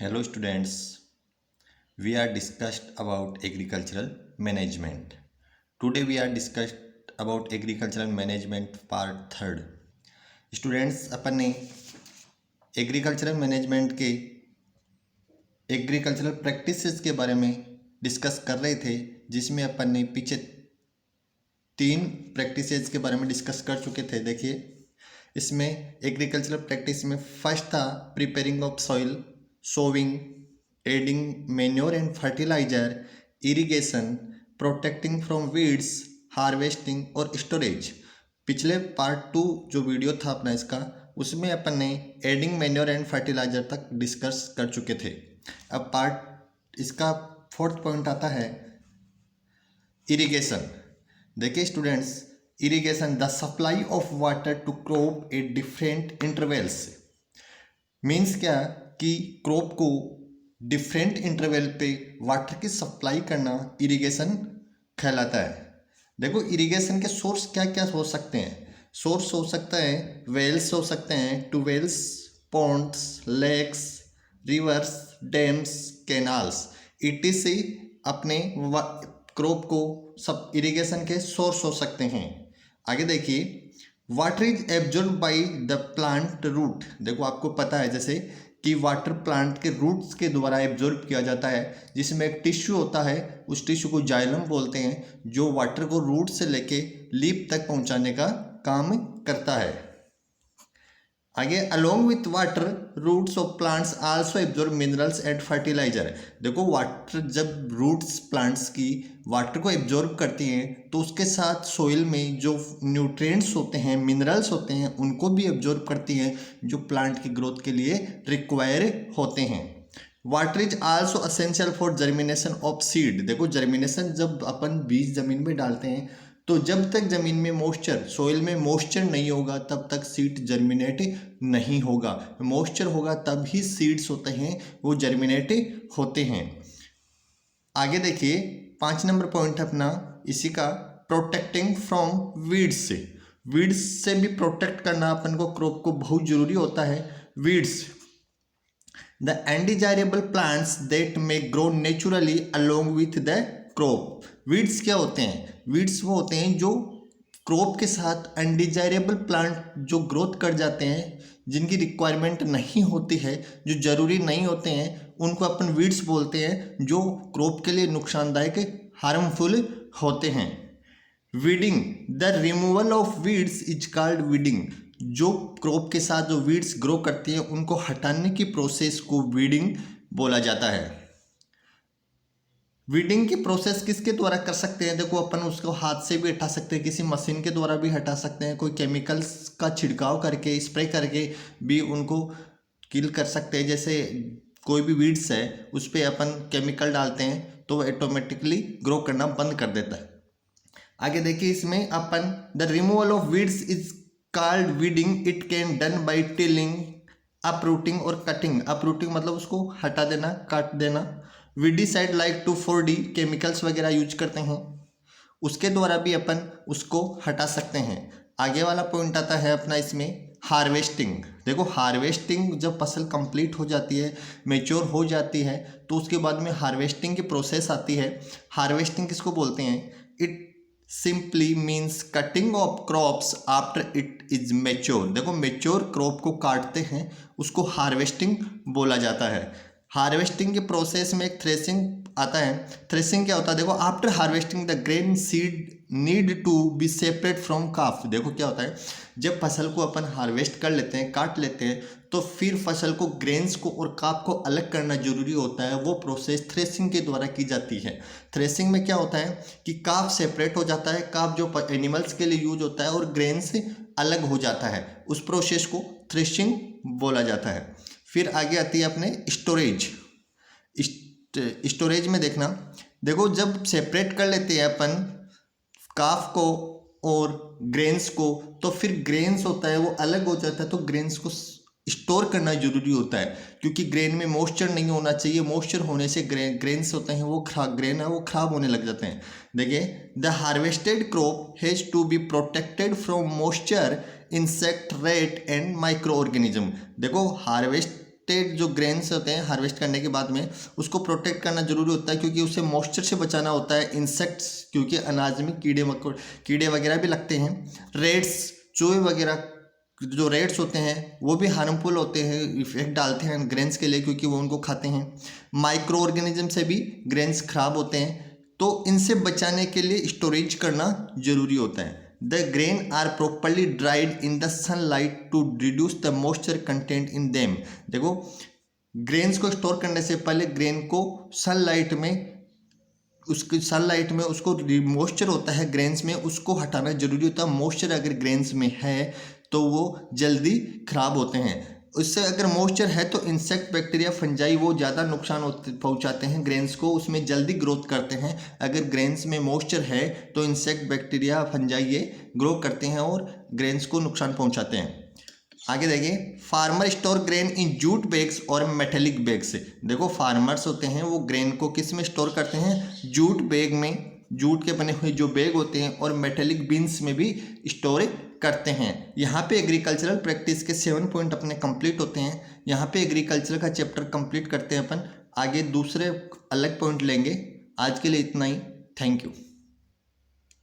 Hello students, we are discussed about agricultural management. Today we are discussed about agricultural management part third. Students अपन ने agricultural management के agricultural practices के बारे में discuss कर रहे थे, जिसमें अपन ने पीछे 3 प्रैक्टिसेस के बारे में डिस्कस कर चुके थे। देखिए इसमें एग्रीकल्चरल प्रैक्टिस में फर्स्ट था preparing of soil, sowing, adding manure and fertilizer, irrigation, protecting from weeds, harvesting और स्टोरेज। पिछले पार्ट 2 जो वीडियो था अपना इसका, उसमें अपन ने एडिंग मैन्योर एंड फर्टिलाइजर तक डिस्कस कर चुके थे। अब पार्ट इसका 4th पॉइंट आता है इरिगेशन। देखिए students, irrigation the supply of water to crop at different intervals. Means क्या कि क्रॉप को डिफरेंट इंटरवल पे वाटर की सप्लाई करना इरिगेशन कहलाता है। देखो इरिगेशन के सोर्स क्या क्या हो सकते हैं। सोर्स हो सकता है वेल्स हो सकते हैं, tubewells, ponds, lakes, rivers, dams, canals etc अपने क्रॉप को सब इरिगेशन के सोर्स हो सकते हैं। आगे देखिए water is absorb by the plant root. देखो आपको पता है जैसे कि वाटर प्लांट के रूट्स के द्वारा एब्जॉर्ब किया जाता है, जिसमें एक टिश्यू होता है, उस टिश्यू को जाइलम बोलते हैं, जो वाटर को रूट से लेके लीफ तक पहुंचाने का काम करता है। आगे along with water roots of plants also absorb minerals and fertilizer. देखो वाटर जब रूट्स प्लांट्स की वाटर को एब्जॉर्ब करती हैं तो उसके साथ सॉइल में जो न्यूट्रिएंट्स होते हैं, मिनरल्स होते हैं, उनको भी एब्जॉर्ब करती हैं जो प्लांट की ग्रोथ के लिए रिक्वायर होते हैं। Water is also essential for germination of seed. देखो जर्मिनेशन जब अपन बीज जमीन में डालते हैं तो जब तक जमीन में मॉइस्चर, सॉइल में मॉइस्चर नहीं होगा तब तक सीड जर्मिनेट नहीं होगा। मॉइस्चर होगा तब ही सीड्स होते हैं वो जर्मिनेट होते हैं। आगे देखिए 5 नंबर पॉइंट अपना इसी का प्रोटेक्टिंग फ्रॉम वीड्स से। वीड्स से भी प्रोटेक्ट करना अपन को क्रॉप को बहुत जरूरी होता है। Weeds the undesirable plants that may grow naturally along with the crop. Weeds क्या होते हैं? वीड्स वो होते हैं जो क्रॉप के साथ अनडिजायरेबल प्लांट जो ग्रोथ कर जाते हैं, जिनकी रिक्वायरमेंट नहीं होती है, जो जरूरी नहीं होते हैं, उनको अपन वीड्स बोलते हैं, जो क्रॉप के लिए नुकसानदायक, हार्मफुल होते हैं। Weeding the removal of weeds is called weeding. जो क्रॉप के साथ जो वीड्स ग्रो करती है उनको हटाने की प्रोसेस को वीडिंग बोला जाता है। वीडिंग की प्रोसेस किसके द्वारा कर सकते हैं? देखो अपन उसको हाथ से भी हटा सकते हैं, किसी मशीन के द्वारा भी हटा सकते हैं, कोई केमिकल्स का छिड़काव करके, स्प्रे करके भी उनको किल कर सकते हैं। जैसे कोई भी वीड्स है उस पर अपन केमिकल डालते हैं तो वो ऑटोमेटिकली ग्रो करना बंद कर देता है। आगे देखिए इसमें upon the removal of weeds is called weeding. It can done by tilling, uprooting और कटिंग। अपरूटिंग मतलब उसको हटा देना, काट देना। वीडीसाइड लाइक 2,4-D केमिकल्स वगैरह यूज करते हैं, उसके द्वारा भी अपन उसको हटा सकते हैं। आगे वाला पॉइंट आता है अपना इसमें हार्वेस्टिंग। देखो हार्वेस्टिंग जब फसल कंप्लीट हो जाती है, मेच्योर हो जाती है, तो उसके बाद में हार्वेस्टिंग की प्रोसेस आती है। हार्वेस्टिंग किसको बोलते हैं? It simply means cutting of crops after it is mature. देखो मेच्योर क्रॉप को काटते हैं, उसको हार्वेस्टिंग बोला जाता है। हार्वेस्टिंग के प्रोसेस में एक थ्रेसिंग आता है। थ्रेसिंग क्या होता है? देखो after harvesting the grain seed need to be separate from chaff. देखो क्या होता है, जब फसल को अपन हार्वेस्ट कर लेते हैं, काट लेते हैं, तो फिर फसल को, ग्रेन्स को और काफ को अलग करना जरूरी होता है। वो प्रोसेस थ्रेसिंग के द्वारा की जाती है। थ्रेसिंग में क्या होता है कि काफ सेपरेट हो जाता है, काफ जो एनिमल्स के लिए यूज होता है, और ग्रेन से अलग हो जाता है। उस प्रोसेस को थ्रेशिंग बोला जाता है। फिर आगे आती है अपने स्टोरेज। स्टोरेज में देखना, देखो जब सेपरेट कर लेते हैं अपन काफ को और ग्रेन्स को, तो फिर ग्रेन्स होता है वो अलग हो जाता है, तो ग्रेन्स को स्टोर करना जरूरी होता है, क्योंकि ग्रेन में मॉइस्चर नहीं होना चाहिए। मॉइस्चर होने से ग्रेन्स होते हैं वो ग्रेन है वो खराब होने लग जाते हैं। देखिए the harvested crop has to be protected from moisture, insect, rat and micro organism. देखो हार्वेस्ट हार्वेस्टेड जो ग्रेन्स होते हैं हार्वेस्ट करने के बाद में उसको प्रोटेक्ट करना जरूरी होता है, क्योंकि उसे मॉइस्चर से बचाना होता है, इंसेक्ट्स, क्योंकि अनाज में कीड़े वगैरह भी लगते हैं, रेड्स, चूहे वगैरह जो रेड्स होते हैं वो भी हार्मफुल होते हैं, इफेक्ट डालते हैं ग्रेन्स के लिए, क्योंकि वो उनको खाते हैं। माइक्रो ऑर्गेनिज्म से भी ग्रेन्स खराब होते हैं, तो इनसे बचाने के लिए स्टोरेज करना जरूरी होता है। The grain are properly dried in the sunlight to reduce the moisture content in them. देखो, ग्रेन्स को स्टोर करने से पहले ग्रेन को सनलाइट में उसको मॉइस्चर होता है ग्रेन्स में, उसको हटाना जरूरी होता है। मॉइस्चर अगर ग्रेन्स में है तो वो जल्दी खराब होते हैं। उससे अगर मॉइस्चर है तो इंसेक्ट, बैक्टीरिया, फंजाई वो ज़्यादा नुकसान पहुंचाते हैं ग्रेन्स को, उसमें जल्दी ग्रोथ करते हैं। अगर ग्रेन्स में मॉइस्चर है तो इंसेक्ट, बैक्टीरिया, फंजाई ये ग्रो करते हैं और ग्रेन्स को नुकसान पहुंचाते हैं। आगे देखिए, farmer store grain in jute bags और मेटेलिक बैग्स। देखो, फार्मर्स होते हैं वो ग्रेन को किस में स्टोर करते हैं? जूट बैग में, जूट के बने हुए जो बैग होते हैं, और मेटेलिक बिन्स में भी स्टोर करते हैं। यहाँ पे एग्रीकल्चरल प्रैक्टिस के 7 पॉइंट अपने कंप्लीट होते हैं। यहाँ पे एग्रीकल्चर का चैप्टर कंप्लीट करते हैं अपन, आगे दूसरे अलग पॉइंट लेंगे। आज के लिए इतना ही, थैंक यू।